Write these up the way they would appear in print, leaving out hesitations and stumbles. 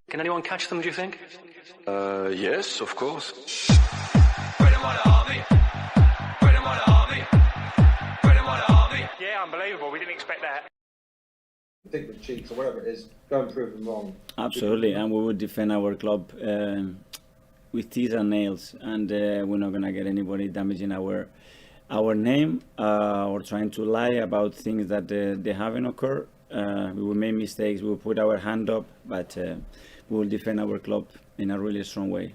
Can anyone catch them, do you think? Yes, of course. Yeah, unbelievable. We didn't expect that. Think with cheeks or whatever it is, go and prove them wrong. Absolutely, and we would defend our club with teeth and nails, and we're not gonna get anybody damaging our name or trying to lie about things that they haven't occurred. We will make mistakes. We will put our hand up, but we will defend our club in a really strong way.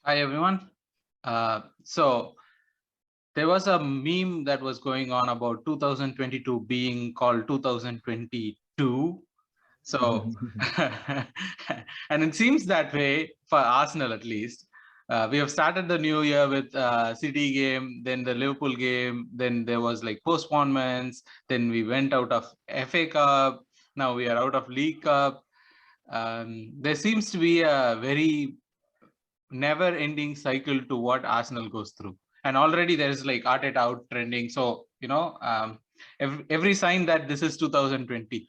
Hi everyone. So there was a meme that was going on about 2022 being called 2022. So, and it seems that way for Arsenal at least. We have started the new year with City game, then the Liverpool game, then there was like postponements, then we went out of FA Cup, now we are out of League Cup. There seems to be a very never-ending cycle to what Arsenal goes through. And already there's like Arteta out trending. So, you know, every sign that this is 2020.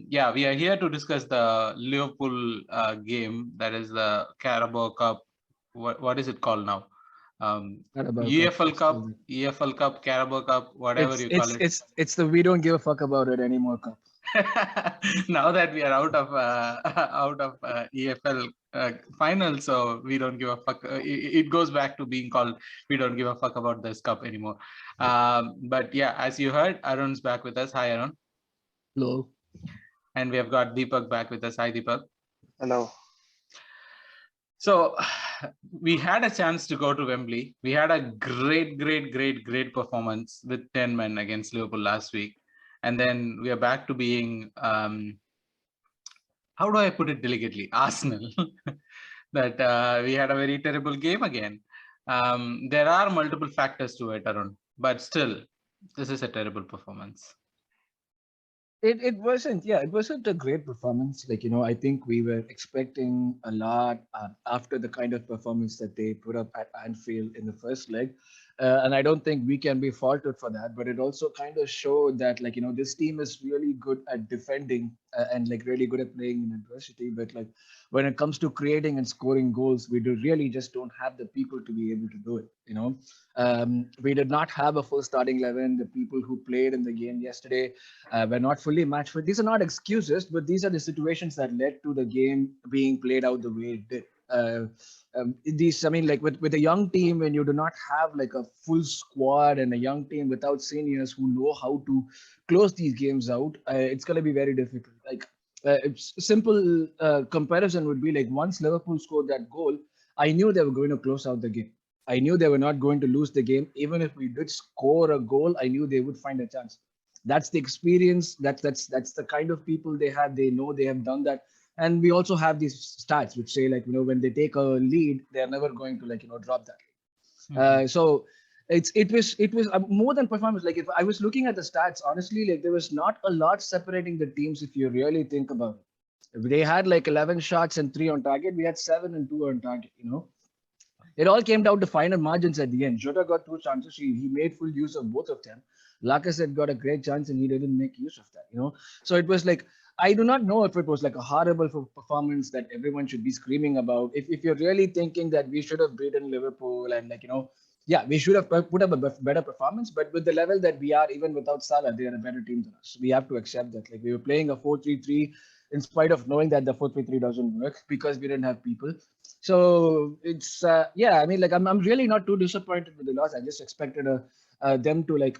Yeah, we are here to discuss the Liverpool game. That is the Carabao Cup. What is it called now? EFL Cup, EFL Cup, Carabao Cup, whatever you call it. It's the we don't give a fuck about it anymore cup. Now that we are out of EFL final, so we don't give a fuck. It goes back to being called we don't give a fuck about this cup anymore. But yeah, as you heard, Arun's back with us. Hi, Arun. Hello. And we have got Deepak back with us. Hi, Deepak. Hello. So we had a chance to go to Wembley. We had a great performance with 10 men against Liverpool last week. And then we are back to being, how do I put it delicately, Arsenal, that we had a very terrible game again. There are multiple factors to it, Arun, but still, this is a terrible performance. It wasn't a great performance. Like, you know, I think we were expecting a lot after the kind of performance that they put up at Anfield in the first leg. And I don't think we can be faulted for that, but it also kind of showed that, like, you know, this team is really good at defending and like really good at playing in adversity. But like when it comes to creating and scoring goals, we really just don't have the people to be able to do it. You know, we did not have a full starting 11. The people who played in the game yesterday were not fully matched fit. These are not excuses, but these are the situations that led to the game being played out the way it did. I mean, like with a young team, when you do not have like a full squad and a young team without seniors who know how to close these games out, it's going to be very difficult. Like simple comparison would be like once Liverpool scored that goal, I knew they were going to close out the game. I knew they were not going to lose the game. Even if we did score a goal, I knew they would find a chance. That's the experience. That's the kind of people they have. They know they have done that. And we also have these stats which say, like, you know, when they take a lead, they're never going to, like, you know, drop that. Mm-hmm. So it was more than performance. Like if I was looking at the stats, honestly, like there was not a lot separating the teams if you really think about it. They had like 11 shots and 3 on target. We had 7 and 2 on target. You know, it all came down to final margins at the end. Jota got 2 chances. He made full use of both of them. Lacazette got a great chance and he didn't make use of that. You know, so it was like, I do not know if it was like a horrible performance that everyone should be screaming about. If you're really thinking that we should have beaten Liverpool and, like, you know, yeah, we should have put up a better performance, but with the level that we are, even without Salah, they are a better team than us. We have to accept that. Like we were playing a 4-3-3 in spite of knowing that the 4-3-3 doesn't work because we didn't have people. So it's, yeah, I mean, like I'm really not too disappointed with the loss. I just expected them to like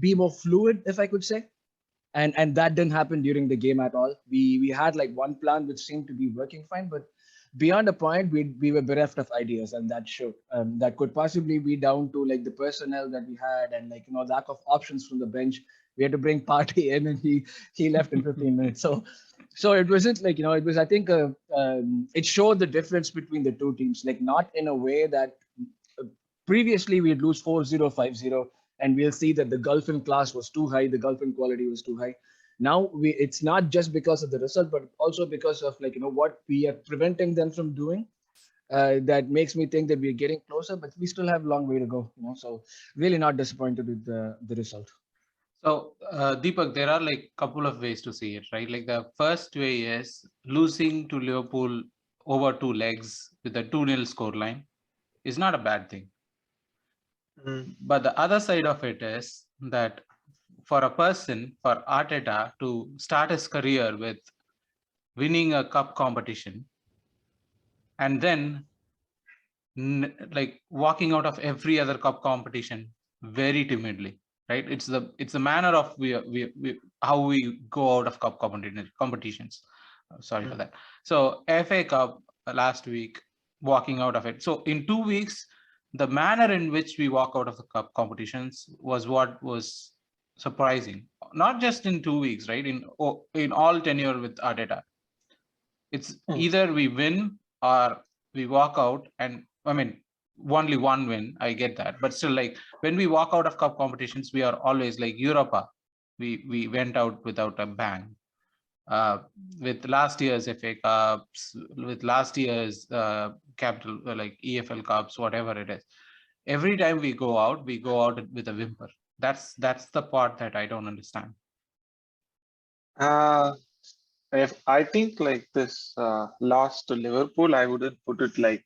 be more fluid, if I could say. And that didn't happen during the game at all. We had like one plan which seemed to be working fine, but beyond a point, we were bereft of ideas, and that showed. That could possibly be down to like the personnel that we had and, like, you know, lack of options from the bench. We had to bring Partey in, and he left in 15 minutes. So it wasn't like, you know, it was, I think it showed the difference between the two teams, like not in a way that previously we'd lose 4-0, 5-0. And we'll see that the gulf in class was too high, the gulf in quality was too high. Now it's not just because of the result, but also because of, like, you know, what we are preventing them from doing. That makes me think that we're getting closer, but we still have a long way to go. You know, so really not disappointed with the result. So, Deepak, there are like a couple of ways to see it, right? Like the first way is losing to Liverpool over 2 legs with a 2-0 scoreline is not a bad thing. But the other side of it is that for a person, for Arteta to start his career with winning a cup competition and then like walking out of every other cup competition very timidly, right? It's the manner of how we go out of cup competitions. Sorry for that. So FA Cup last week, walking out of it. So in 2 weeks, the manner in which we walk out of the cup competitions was what was surprising. Not just in 2 weeks, right? In all tenure with Arteta, it's either we win or we walk out. And I mean, only one win, I get that, but still, like when we walk out of cup competitions, we are always like Europa. We went out without a bang. With last year's FA Cups, with last year's capital like EFL Cups, whatever it is. Every time we go out with a whimper. That's the part that I don't understand. If I think like this loss to Liverpool, I wouldn't put it like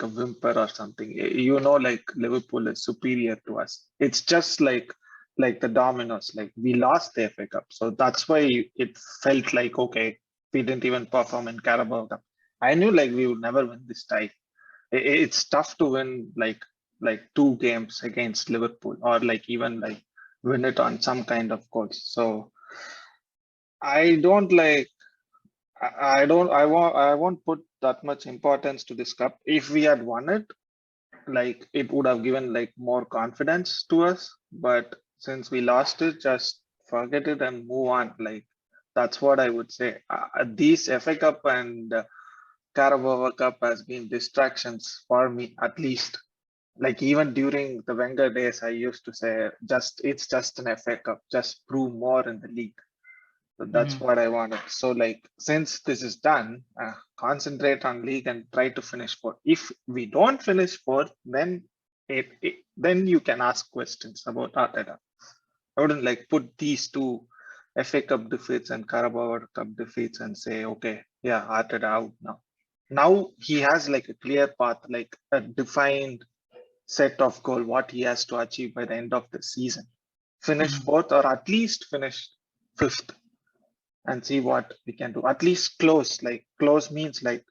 a whimper or something. Like Liverpool is superior to us. It's just like the dominoes. Like we lost the FA Cup, so that's why it felt like okay, we didn't even perform in Carabao Cup. I knew like we would never win this tie. It's tough to win like 2 games against Liverpool or like even like win it on some kind of goals. So I don't like. I won't put that much importance to this cup. If we had won it, like it would have given like more confidence to us. But since we lost it, just forget it and move on. Like that's what I would say. These FA Cup and Carabao Cup has been distractions for me at least. Like even during the Wenger days, I used to say, it's just an FA Cup. Just prove more in the league. So that's what I wanted. So like, since this is done, concentrate on league and try to finish fourth. If we don't finish fourth, then then you can ask questions about Arteta. I wouldn't like put these two FA Cup defeats and Carabao Cup defeats and say, okay, yeah, Arteta out now. Now he has like a clear path, like a defined set of goal, what he has to achieve by the end of the season. Finish fourth or at least finish fifth. And see what we can do. At least close. Like close means like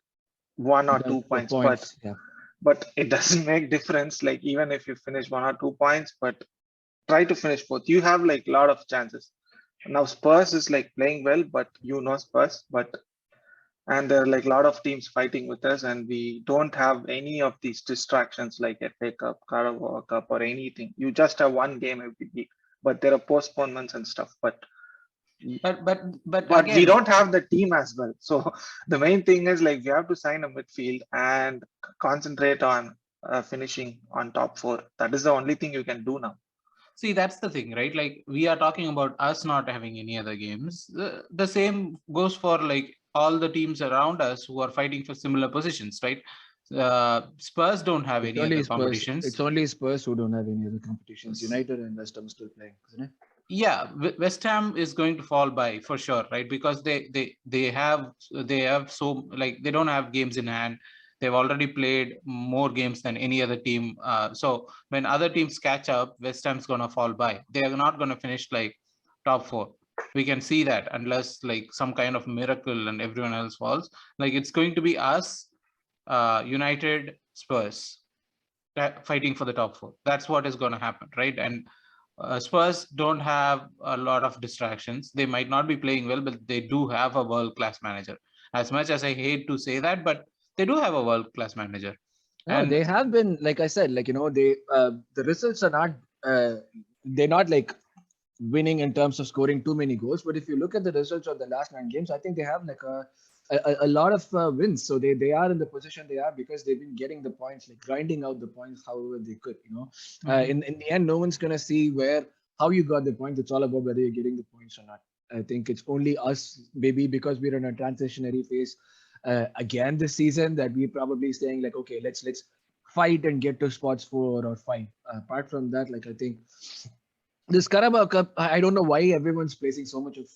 1 or 2 points. But it doesn't make difference. Like even if you finish 1 or 2 points, but try to finish fourth. You have like a lot of chances. Now Spurs is like playing well, but Spurs. And there are like a lot of teams fighting with us, and we don't have any of these distractions like FA Cup, Carabao Cup, or anything. You just have one game every week, but there are postponements and stuff. But again, we don't have the team as well. So the main thing is like we have to sign a midfield and concentrate on finishing on top 4. That is the only thing you can do now. See, that's the thing, right? Like we are talking about us not having any other games. The same goes for like all the teams around us who are fighting for similar positions, right? Spurs don't have any other competitions. It's only Spurs who don't have any other competitions. United and West Ham still playing, isn't it? Yeah, West Ham is going to fall by for sure, right? Because they have so like they don't have games in hand. They've already played more games than any other team. So when other teams catch up, West Ham's gonna fall by. They are not gonna finish like top 4. We can see that unless like some kind of miracle and everyone else falls. Like it's going to be us, United, Spurs fighting for the top 4. That's what is going to happen, right? And Spurs don't have a lot of distractions. They might not be playing well, but they do have a world-class manager. As much as I hate to say that, but they do have a world-class manager. And they have been, like I said, like, they the results are not, they're not like winning in terms of scoring too many goals. But if you look at the results of the last 9 games, I think they have like a lot of wins. So they are in the position they are because they've been getting the points, like grinding out the points however they could, in the end, no one's going to see how you got the points. It's all about whether you're getting the points or not. I think it's only us, maybe because we're in a transitionary phase again this season, that we're probably saying like, okay, let's fight and get to spots 4 or 5. Apart from that, like I think this Carabao Cup, I don't know why everyone's placing so much of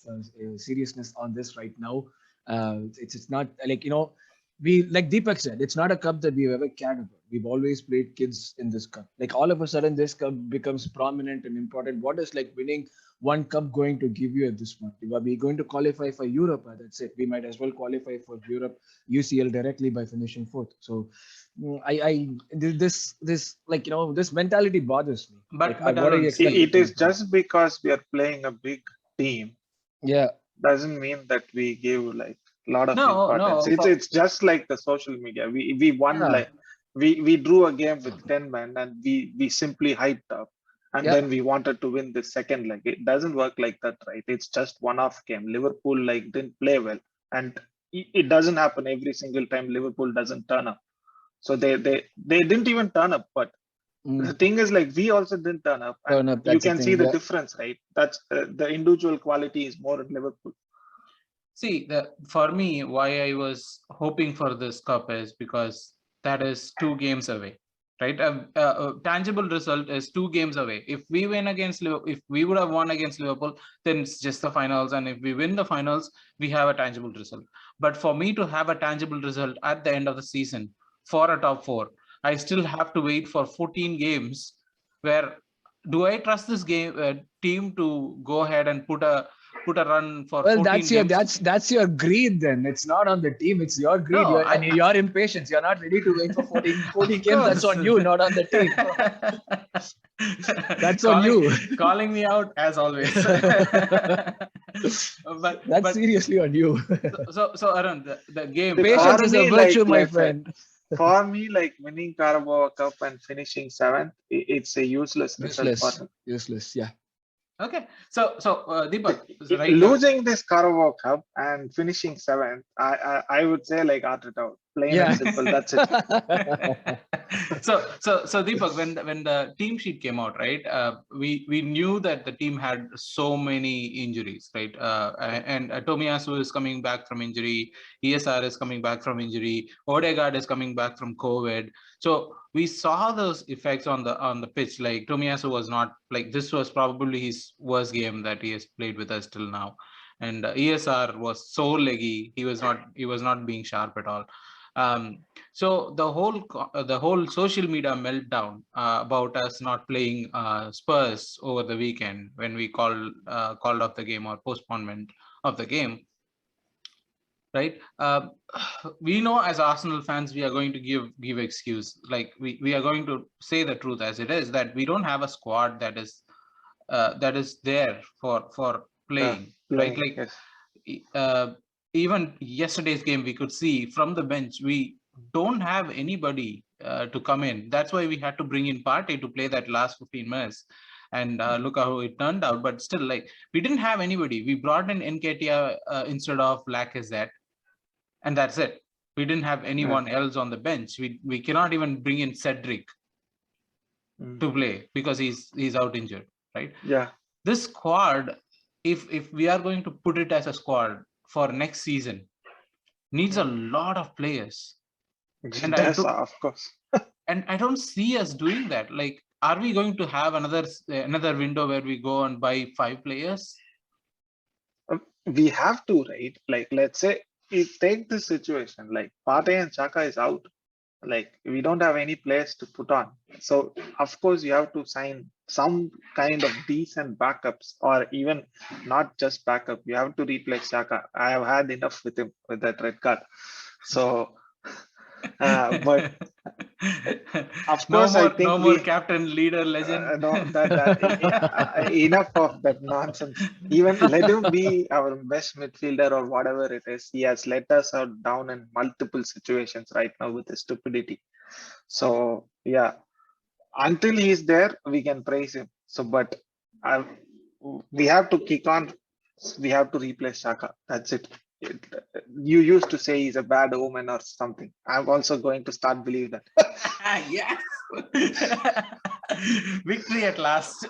seriousness on this right now. It's not like, we, like Deepak said, it's not a cup that we've ever cared about. We've always played kids in this cup. Like all of a sudden, this cup becomes prominent and important. What is like winning one cup going to give you at this point? Are we going to qualify for Europe? That's it. We might as well qualify for Europe UCL directly by finishing fourth. So this like this mentality bothers me. But Like, what are you Arun, expecting? It is just because we are playing a big team Yeah. doesn't mean that we give like a lot of no, importance. no. It's just like the social media. We won Yeah. like we drew a game with 10 men and we simply hyped up. And Yeah. then we wanted to win the second leg. It doesn't work like that, right? It's just one-off game. Liverpool like didn't play well, and it doesn't happen every single time Liverpool doesn't turn up. So they didn't even turn up. But the thing is, like, we also didn't turn up. And Turn up, you that's the can thing, see the yeah. difference, right? That's the individual quality is more at Liverpool. See, for me, why I was hoping for this cup is because that is 2 games away, right? A tangible result is 2 games away. If we win against Liverpool, if we would have won against Liverpool, then it's just the finals. And if we win the finals, we have a tangible result. But for me to have a tangible result at the end of the season for a top 4, I still have to wait for 14 games. Where do I trust this team to go ahead and put a run for 14 games? That's your greed then. It's not on the team, it's your greed. No, And your impatience. You're not ready to wait for 14 games. That's course. on you, not on the team. That's on you. Calling me out as always. That's seriously on you. So Arun, the game. Patience is a virtue, my friend. For me, like winning Carabao Cup and finishing 7th, it's a useless result. Useless, yeah. Okay, so Deepak, losing this Carabao Cup and finishing 7th, I would say like Arteta, plain and simple. That's it. so Deepak, when the team sheet came out, right? We knew that the team had so many injuries, right? And Tomiyasu is coming back from injury. ESR is coming back from injury. Odegaard is coming back from COVID. So we saw those effects on the pitch. Like Tomiyasu was not, like, this was probably his worst game that he has played with us till now, and ESR was so leggy. He was not being sharp at all. So the whole social media meltdown about us not playing Spurs over the weekend when we called off the game or postponement of the game. Right, we know as Arsenal fans we are going to give excuse. Like we are going to say the truth as it is, that we don't have a squad that is there for playing. Right, like yes. Even yesterday's game, we could see from the bench we don't have anybody to come in. That's why we had to bring in Partey to play that last 15 minutes. And look how it turned out. But still, like, we didn't have anybody. We brought in Nketiah instead of Lacazette. And that's it. We didn't have anyone else on the bench. We cannot even bring in Cedric to play because he's out injured, right? Yeah. This squad, if we are going to put it as a squad for next season, needs a lot of players. And of course. And I don't see us doing that. Like, are we going to have another window where we go and buy 5 players? We have to, right? Like, let's say, take this situation, like Partey and Xhaka is out, like we don't have any players to put on. So of course you have to sign some kind of decent backups, or even not just backup. You have to replace Xhaka. I have had enough with him with that red card. So, but of course, I think no more captain, leader, legend. Enough of that nonsense. Even let him be our best midfielder or whatever it is. He has let us down in multiple situations right now with his stupidity. So yeah, until he's there, we can praise him. So, but we have to kick on. We have to replace Xhaka. That's it. You used to say he's a bad omen or something. I'm also going to start believing that. Yes. Victory at last.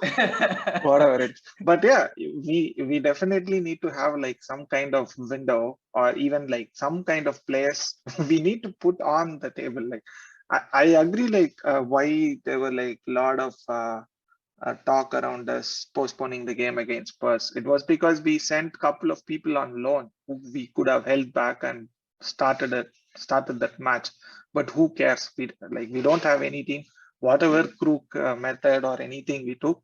Whatever it. But yeah, we definitely need to have like some kind of window, or even like some kind of players we need to put on the table. Like I agree, like why there were like a lot of talk around us postponing the game against Spurs. It was because we sent a couple of people on loan who we could have held back and started that match. But who cares? We don't have any team. Whatever crook method or anything we took,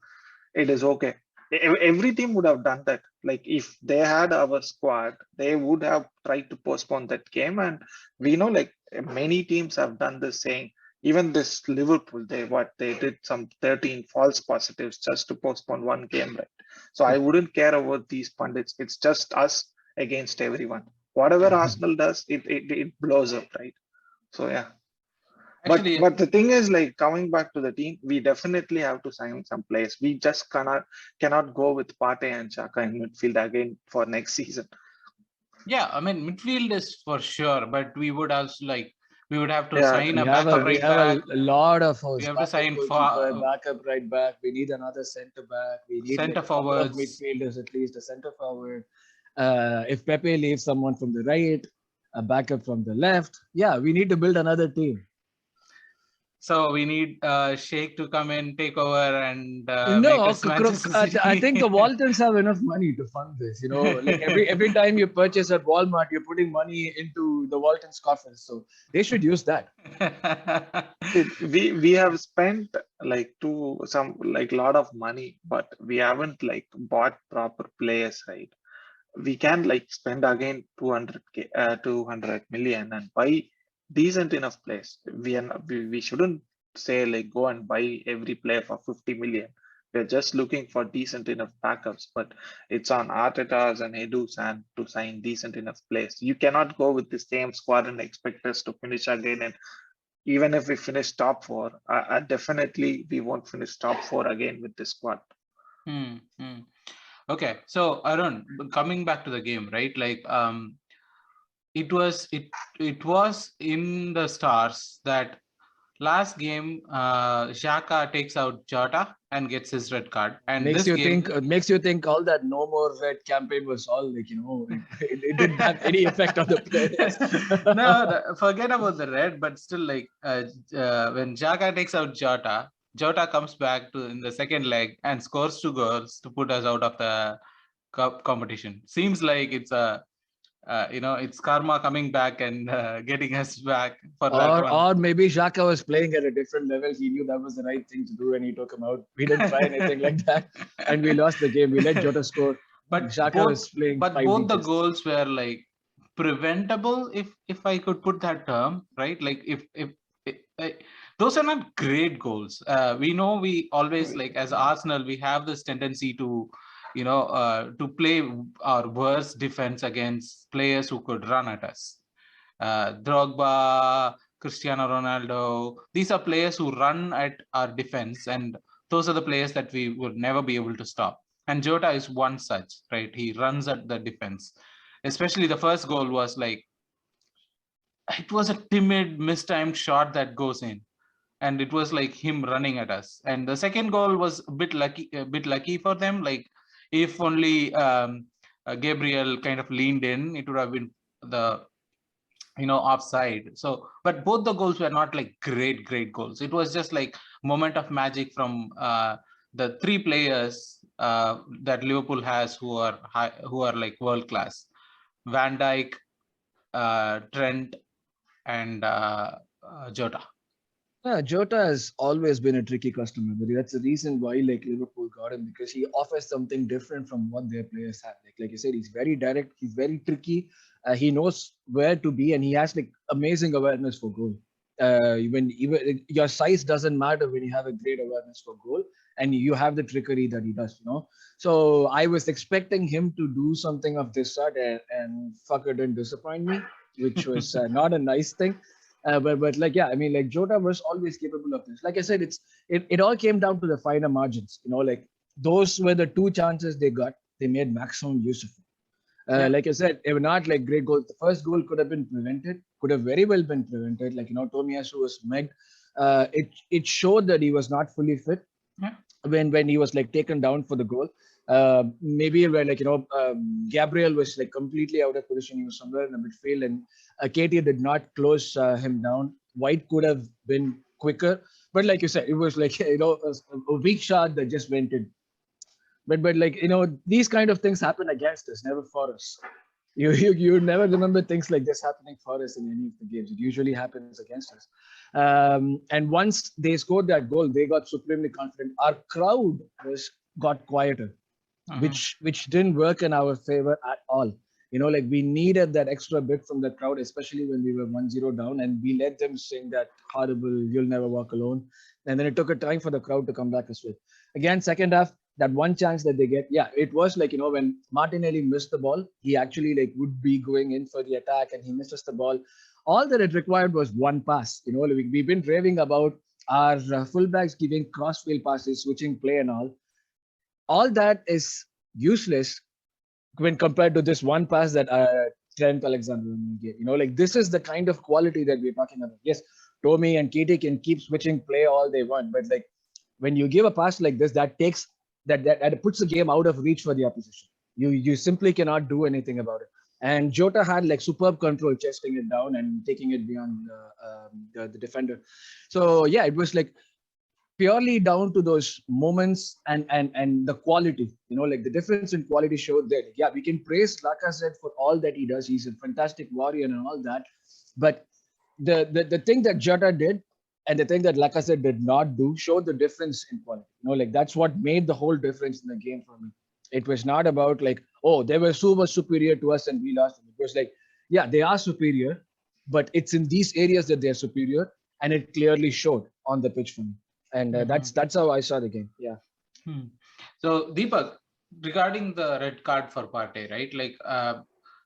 it is okay. Every team would have done that. Like if they had our squad, they would have tried to postpone that game. And we know like many teams have done the same. Even this Liverpool, they did some 13 false positives just to postpone one game, right? So I wouldn't care about these pundits. It's just us against everyone. Whatever Arsenal does, it blows up, right? So yeah. Actually, But the thing is, like coming back to the team, we definitely have to sign some players. We just cannot go with Partey and Xhaka in midfield again for next season. yeah, I mean midfield is for sure, but we would have to sign a backup right back. A lot of We have to sign backup right back. We need another centre back. We need Centre like a couple of forwards. midfielders, at least a centre forward. If Pepe leaves someone from the right, a backup from the left. Yeah, we need to build another team. So we need Sheikh to come in, take over, and No, make us Manchester City. I think the Waltons have enough money to fund this. You know, like every time you purchase at Walmart, you're putting money into the Waltons coffers. So they should use that. We have spent like a lot of money, but we haven't like bought proper players, right? We can like spend again 200 million and buy decent enough players. We shouldn't say like go and buy every player for 50 million. We're just looking for decent enough backups, but it's on Arteta's and Edu's hand to sign decent enough players. You cannot go with the same squad and expect us to finish again. And even if we finish top four, I definitely we won't finish top four again with this squad. Okay, so Arun, coming back to the game, right? Like it was in the stars that last game Xhaka takes out Jota and gets his red card, and makes you think all that no more red campaign was all like, you know, it didn't have any effect on the players. No, forget about the red, but still like when Xhaka takes out Jota comes back in the second leg and scores 2 goals to put us out of the cup competition. Seems like it's it's karma coming back and getting us back for that one. Or maybe Xhaka was playing at a different level. He knew that was the right thing to do and he took him out. We didn't try anything like that. And we lost the game. We let Jota score. But Xhaka was playing. But both the goals were like preventable, if I could put that term, right? Like if those are not great goals. We know we always, like as Arsenal, we have this tendency to to play our worst defense against players who could run at us. Drogba, Cristiano Ronaldo, these are players who run at our defense, and those are the players that we would never be able to stop. And Jota is one such, right? He runs at the defense. Especially the first goal was like, it was a timid, mistimed shot that goes in. And it was like him running at us. And the second goal was a bit lucky for them. Like if only Gabriel kind of leaned in, it would have been the offside. So, but both the goals were not like great goals. It was just like moment of magic from the 3 players that Liverpool has who are like world class: Van Dijk, Trent, and Jota. Yeah, Jota has always been a tricky customer, but that's the reason why like Liverpool got him, because he offers something different from what their players have. Like you said, he's very direct, he's very tricky. He knows where to be, and he has like amazing awareness for goal. Even your size doesn't matter when you have a great awareness for goal, and you have the trickery that he does. So I was expecting him to do something of this sort, and fucker didn't disappoint me, which was not a nice thing. But like, yeah, I mean, like Jota was always capable of this. Like I said, it all came down to the finer margins. Like those were the 2 chances they got. They made maximum use of it. Like I said, they were not like great goals. The first goal could have been prevented. Could have very well been prevented. Like Tomiyasu was megged. It showed that he was not fully fit when he was like taken down for the goal. Maybe where like Gabriel was like completely out of position. He was somewhere in the midfield, and Katie did not close him down. White could have been quicker, But like you said, it was like, a weak shot that just went in. But like, these kind of things happen against us, never for us. You never remember things like this happening for us in any of the games. It usually happens against us. And once they scored that goal, they got supremely confident. Our crowd got quieter, which didn't work in our favor at all. Like we needed that extra bit from the crowd, especially when we were 1-0 down, and we let them sing that horrible "You'll Never Walk Alone." And then it took a time for the crowd to come back as well. Again, second half, that one chance that they get, it was like, when Martinelli missed the ball, he actually like would be going in for the attack and he misses the ball. All that it required was one pass. We've been raving about our fullbacks giving crossfield passes, switching play and all. All that is useless when compared to this one pass that Trent Alexander-Arnold gave. Like this is the kind of quality that we're talking about. Yes, Tommy and Katie can keep switching play all they want, but like when you give a pass like this, that takes that puts the game out of reach for the opposition. You simply cannot do anything about it. And Jota had like superb control, chesting it down and taking it beyond the defender. So yeah, it was like purely down to those moments and the quality. Like the difference in quality showed that. Yeah, we can praise Lacazette for all that he does. He's a fantastic warrior and all that. But the thing that Jota did and the thing that Lacazette did not do showed the difference in quality. Like that's what made the whole difference in the game for me. It was not about like, oh, they were so much superior to us and we lost. It was like, yeah, they are superior, but it's in these areas that they're superior, and it clearly showed on the pitch for me. And that's how I saw the game. Yeah. So Deepak, regarding the red card for Partey, right? Like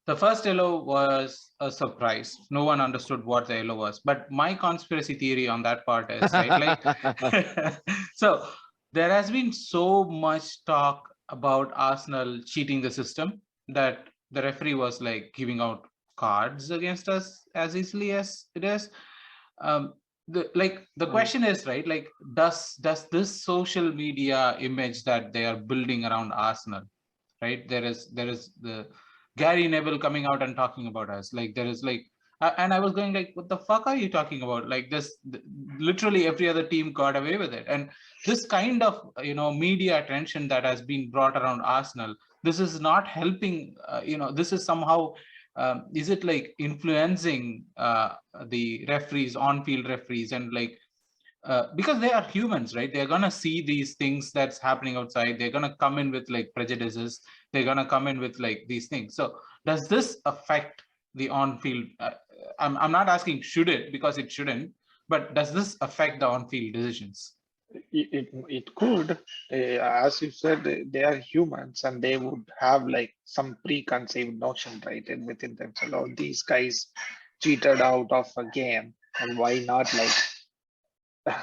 the first yellow was a surprise. No one understood what the yellow was. But my conspiracy theory on that part is, right? Like, so there has been so much talk about Arsenal cheating the system that the referee was like giving out cards against us as easily as it is. The question is, right, like does this social media image that they are building around Arsenal, right, there is the Gary Neville coming out and talking about us, like there is like and I was going like, what the fuck are you talking about? Like this, literally every other team got away with it. And this kind of media attention that has been brought around Arsenal, this is not helping. This is somehow is it like influencing the referees, on-field referees, and like because they are humans, right? They're gonna see these things that's happening outside. They're gonna come in with like prejudices. They're gonna come in with like these things. So does this affect the on-field? I'm not asking should it, because it shouldn't. But does this affect the on-field decisions? It could, as you said, they are humans and they would have like some preconceived notion, right, within themselves. Oh, these guys cheated out of a game, and why not like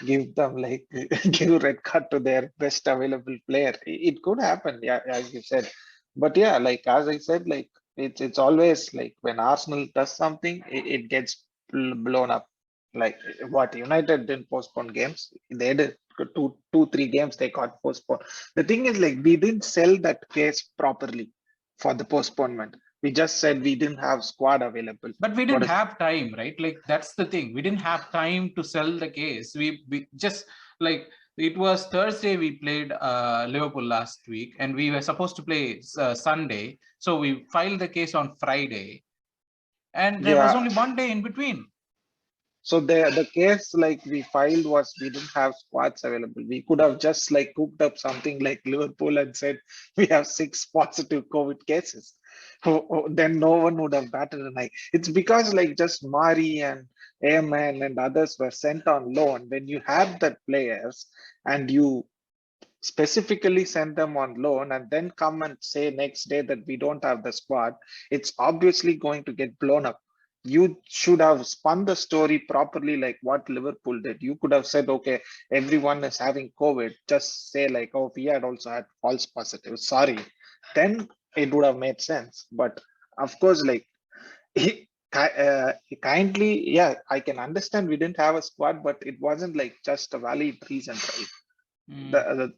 give them like give red card to their best available player? It could happen, yeah, as you said. But yeah, like as I said, like it's always like when Arsenal does something, it gets blown up. Like what United didn't postpone games, they did two, 3 games they got postponed. The thing is, like, we didn't sell that case properly for the postponement. We just said we didn't have squad available. But we didn't have time, right? Like that's the thing. We didn't have time to sell the case. We just like it was Thursday we played Liverpool last week, and we were supposed to play Sunday. So we filed the case on Friday, and there was only one day in between. So the case like we filed was we didn't have squads available. We could have just like cooked up something like Liverpool and said we have 6 positive COVID cases. Then no one would have batted an eye. It's because like just Mari and Airman and others were sent on loan. When you had the players and you specifically send them on loan and then come and say next day that we don't have the squad, it's obviously going to get blown up. You should have spun the story properly, like what Liverpool did. You could have said, okay, everyone is having COVID. Just say like, oh, we had also had false positives. Sorry. Then it would have made sense. But of course, like, kindly, yeah, I can understand we didn't have a squad, but it wasn't like just a valid reason, right?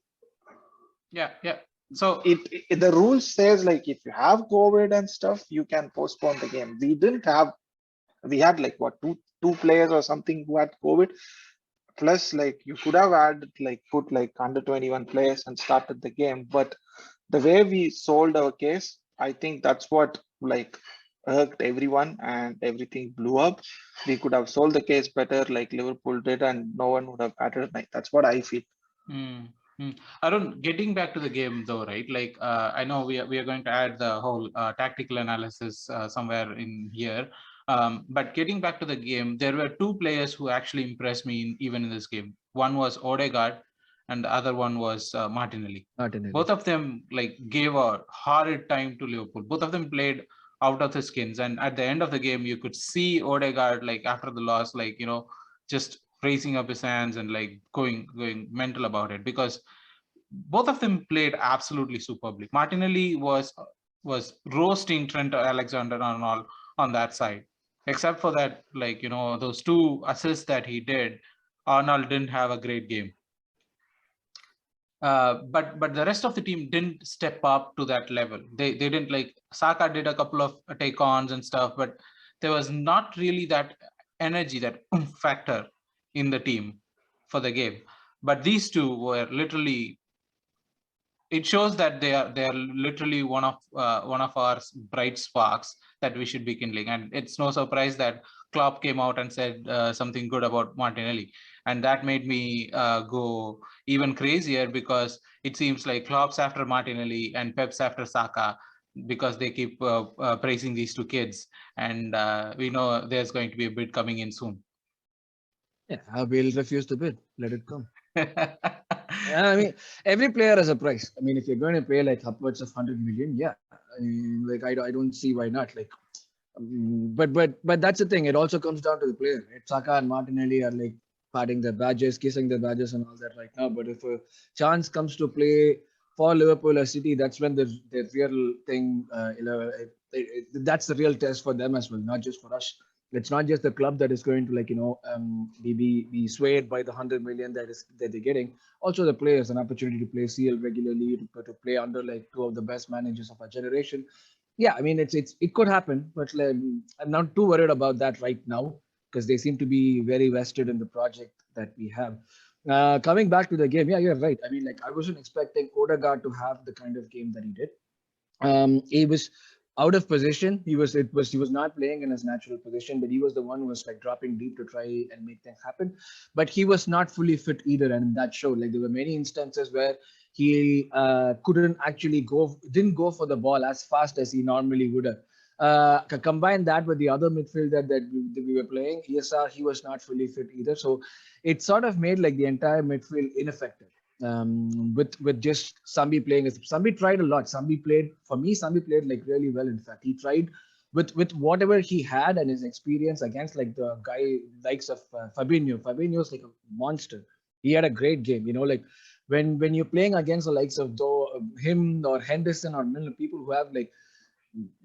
Yeah. So the rule says like if you have COVID and stuff, you can postpone the game. We didn't have. We had like what two players or something who had COVID. plus like you could have added like put like under 21 players and started the game, but the way we sold our case, I think that's what like irked everyone and everything blew up. We could have sold the case better like Liverpool did, and no one would have batted. Like that's what I feel. Arun, getting back to the game though, right? Like I know we are going to add the whole tactical analysis somewhere in here. But getting back to the game, there were two players who actually impressed me even in this game. One was Odegaard, and the other one was Martinelli. Both of them like gave a horrid time to Liverpool. Both of them played out of the skins, and at the end of the game, you could see Odegaard like after the loss, like just raising up his hands and like going mental about it, because both of them played absolutely superbly. Martinelli was roasting Trent Alexander-Arnold on that side, except for that, like those two assists that he did. Arnold didn't have a great game. But the rest of the team didn't step up to that level. They didn't, like Saka did a couple of take-ons and stuff, but there was not really that energy, that factor in the team for the game. But these two were literally, it shows that they are literally one of our bright sparks that we should be kindling. And it's no surprise that Klopp came out and said something good about Martinelli, and that made me go even crazier, because it seems like Klopp's after Martinelli and Pep's after Saka, because they keep praising these two kids, and we know there's going to be a bid coming in soon. Yeah, we'll refuse to bid. Let it come. I mean, every player has a price. I mean, if you're going to pay like upwards of 100 million, yeah, I mean, like I don't see why not. Like, but that's the thing. It also comes down to the player. Right? Saka and Martinelli are like patting their badges, kissing their badges, and all that right now. But if a chance comes to play for Liverpool or City, that's when the real thing. That's the real test for them as well, not just for us. It's not just the club that is going to be swayed by the 100 million that they're getting. Also, the players, an opportunity to play CL regularly, to play under like two of the best managers of our generation. Yeah, I mean it could happen, but I'm not too worried about that right now, because they seem to be very vested in the project that we have. Coming back to the game, yeah, you're right. I mean, like I wasn't expecting Odegaard to have the kind of game that he did. He was out of position. He was not playing in his natural position, but he was the one who was like dropping deep to try and make things happen. But he was not fully fit either, and that showed. Like there were many instances where he didn't go for the ball as fast as he normally would have. Combine that with the other midfielder that we were playing, ESR, he was not fully fit either. So it sort of made like the entire midfield ineffective. With just Sambi playing. Sambi tried a lot. Sambi played like really well. In fact, he tried with whatever he had and his experience against like the guy likes of Fabinho. Fabinho's like a monster. He had a great game. Like when you're playing against the likes of him or Henderson or Milner, people who have like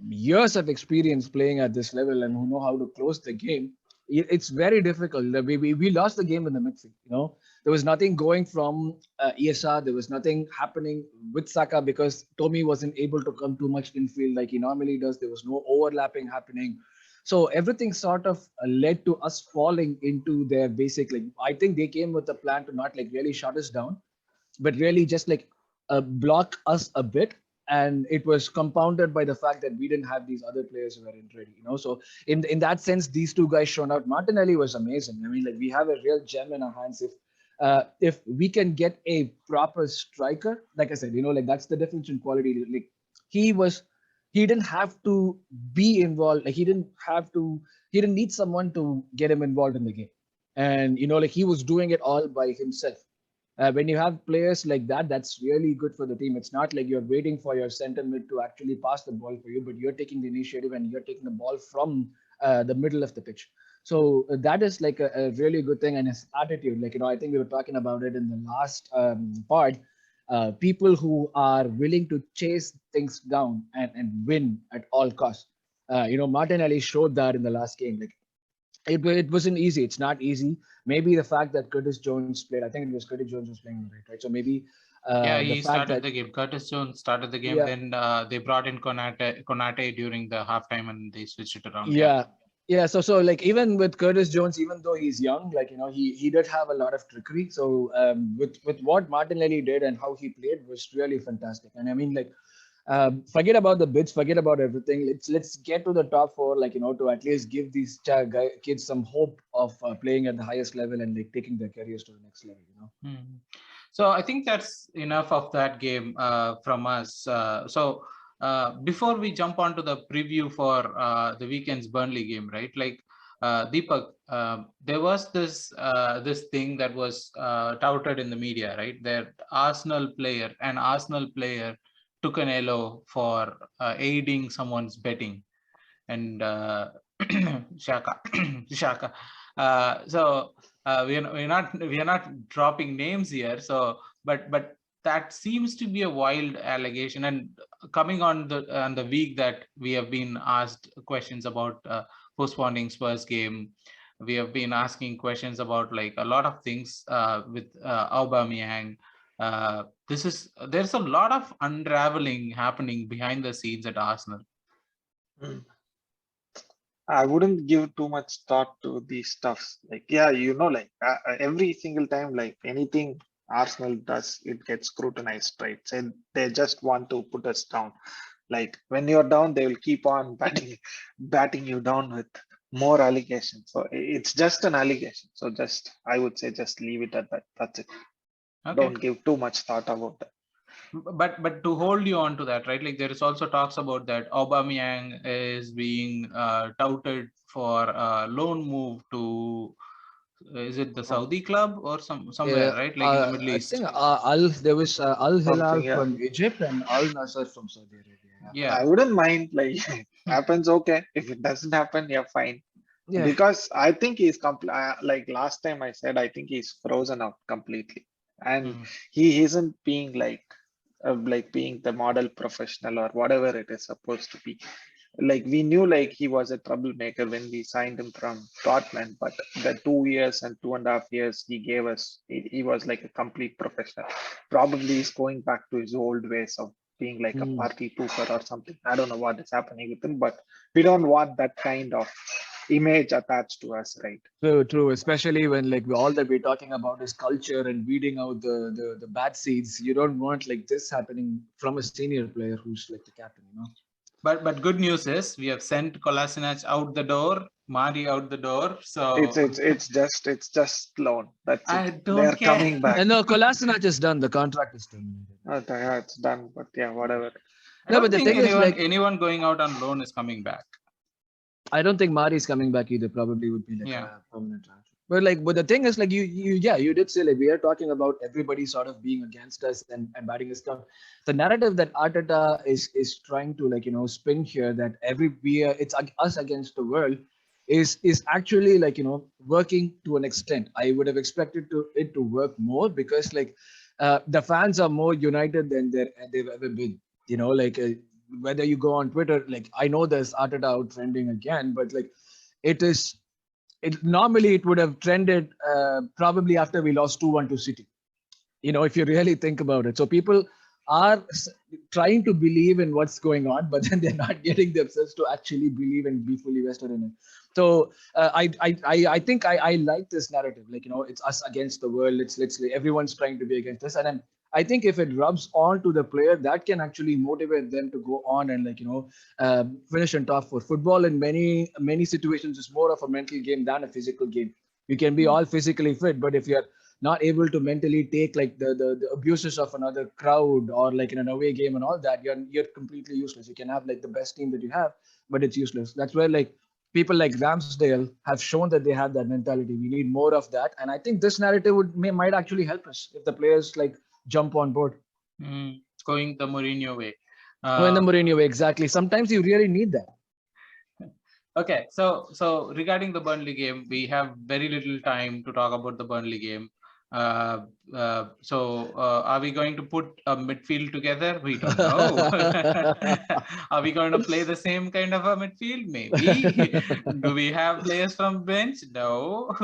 years of experience playing at this level and who know how to close the game, it's very difficult. We lost the game in the midfield. There was nothing going from ESR. There was nothing happening with Saka because Tommy wasn't able to come too much infield like he normally does. There was no overlapping happening. So everything sort of led to us falling into their basic, like, I think they came with a plan to not like really shut us down, but really just like block us a bit. And it was compounded by the fact that we didn't have these other players who weren't ready, So in that sense, these two guys shone out. Martinelli was amazing. I mean, like we have a real gem in our hands. If we can get a proper striker, like I said, like that's the difference in quality. Like he didn't have to be involved. Like he didn't need someone to get him involved in the game. And like he was doing it all by himself. When you have players like that, that's really good for the team. It's not like you're waiting for your center mid to actually pass the ball for you, but you're taking the initiative and you're taking the ball from the middle of the pitch. So that is like a really good thing. And his attitude, like, I think we were talking about it in the last part, people who are willing to chase things down and win at all costs. Martinelli showed that in the last game. Like, it wasn't easy. It's not easy. Maybe the fact that Curtis Jones played, I think it was Curtis Jones was playing right? So maybe he started the game. Curtis Jones started the game. Yeah. Then they brought in Konate during the halftime and they switched it around. Yeah. Yeah, so like even with Curtis Jones, even though he's young, like he did have a lot of trickery. So with what Martinelli did and how he played was really fantastic. And I mean, like, forget about the bids, forget about everything. Let's get to the top four, like to at least give these kids some hope of playing at the highest level and like taking their careers to the next level. So I think that's enough of that game from us. Before we jump on to the preview for the weekend's Burnley game, right? Like Deepak, there was this thing that was touted in the media, right? That an Arsenal player took an LO for aiding someone's betting, and Shaka, Shaka. We're not dropping names here. So, but that seems to be a wild allegation. And coming on the week that we have been asked questions about postponing Spurs game, we have been asking questions about like a lot of things with Aubameyang. There's a lot of unraveling happening behind the scenes at Arsenal. I wouldn't give too much thought to these stuffs. Like, yeah, like every single time, like anything Arsenal does, it gets scrutinized, right? So they just want to put us down. Like when you're down, they will keep on batting you down with more allegations. So it's just an allegation. So I would say just leave it at that. That's it. Okay. Don't give too much thought about that. But to hold you on to that, right? Like there is also talks about that Aubameyang is being touted for a loan move to, is it the Saudi club or somewhere, right? Like in the Middle East. I think there was Al Hilal from Egypt and Al Nassr from Saudi Arabia. Yeah, I wouldn't mind. Like happens, okay. If it doesn't happen, you're fine. Yeah. Because I think he's like last time I said, I think he's frozen out completely, and he isn't being like being the model professional or whatever it is supposed to be. Like we knew like he was a troublemaker when we signed him from Tottenham, but the 2 years and 2.5 years he gave us, he was like a complete professional. Probably he's going back to his old ways of being like a party pooper or something. I don't know what is happening with him, but we don't want that kind of image attached to us, right? So true, especially when like all that we're talking about is culture and weeding out the bad seeds. You don't want like this happening from a senior player who's like the captain, But good news is we have sent Kolasinac out the door, Mari out the door. So it's just loan. That's it. I don't care. Coming back. And no, Kolasinac is done. The contract is terminated. Yeah, it's done. But yeah, whatever. No, but the thing is, like anyone going out on loan is coming back. I don't think Mari is coming back either. Probably would be like a permanent transfer. But the thing is, like you did say like we are talking about everybody sort of being against us and batting us down. The narrative that Arteta is trying to like spin here that it's us against the world is actually like working to an extent. I would have expected it to work more because like the fans are more united than they've ever been. Whether you go on Twitter, like I know there's Arteta out trending again, but like normally it would have trended probably after we lost 2-1 to City. If you really think about it. So people are trying to believe in what's going on, but then they're not getting themselves to actually believe and be fully vested in it. So I think I like this narrative. Like, it's us against the world. It's everyone's trying to be against us. And then I think if it rubs on to the player, that can actually motivate them to go on and like, finish in top four. Football in many situations is more of a mental game than a physical game. You can be all physically fit, but if you're not able to mentally take like the abuses of another crowd or like in an away game and all that, you're completely useless. You can have like the best team that you have, but it's useless. That's where like people like Ramsdale have shown that they have that mentality. We need more of that. And I think this narrative might actually help us if the players like jump on board. Going the Mourinho way. Going the Mourinho way, exactly. Sometimes you really need that. Okay, so regarding the Burnley game, we have very little time to talk about the Burnley game. Are we going to put a midfield together? We don't know. Are we going to play the same kind of a midfield? Maybe. Do we have players from bench? No.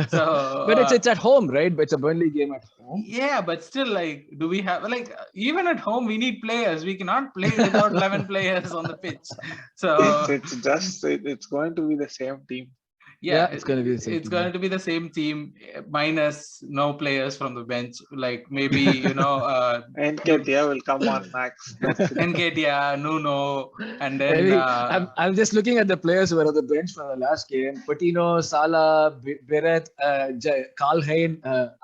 So, but it's at home, right? But it's a Burnley game at home. Yeah, but still, like, do we have even at home we need players? We cannot play without 11 players on the pitch. So it's going to be the same team. Yeah, it's going to be the same. It's going to be the same team minus no players from the bench. Like maybe Nketiah will come on max. Nketiah, Nuno, and then I'm just looking at the players who were on the bench for the last game: Patino, Salah, Beret, Carl Hein,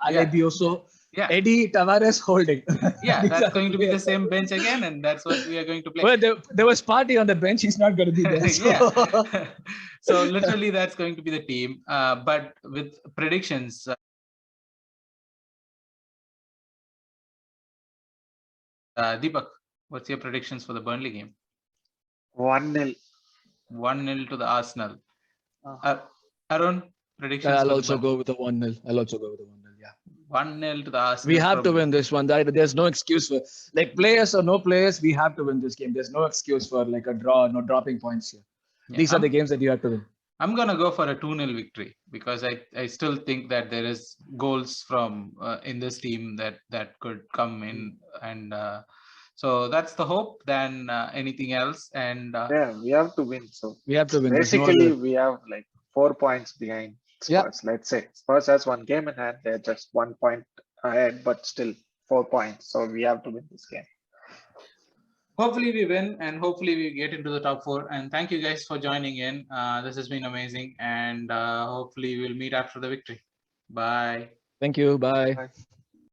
Alebioso. Yeah. Eddie, Tavares, Holding. Yeah, that's going to be the same bench again, and that's what we are going to play. Well, there was Partey on the bench. He's not going to be there. So. Yeah. So literally, that's going to be the team. But with predictions, Deepak, what's your predictions for the Burnley game? 1-0. 1-0 to the Arsenal. Arun, predictions? I'll also go with a 1-0. Yeah. 1-0 to the Arsenal. We have to win this one. There's no excuse for players or no players. We have to win this game. There's no excuse for a draw, no dropping points here. Yeah, these are the games that you have to win. I'm gonna go for a 2-0 victory because I still think that there is goals from in this team that could come in, and so that's the hope than anything else. And we have to win. So we have to win. Basically, we have 4 points behind Spurs. Yeah. Let's say Spurs has 1 game in hand. They're just 1 point ahead, but still 4 points. So we have to win this game. Hopefully we win, and hopefully we get into the top 4. And thank you guys for joining in. This has been amazing, and hopefully we'll meet after the victory. Bye. Thank you. Bye.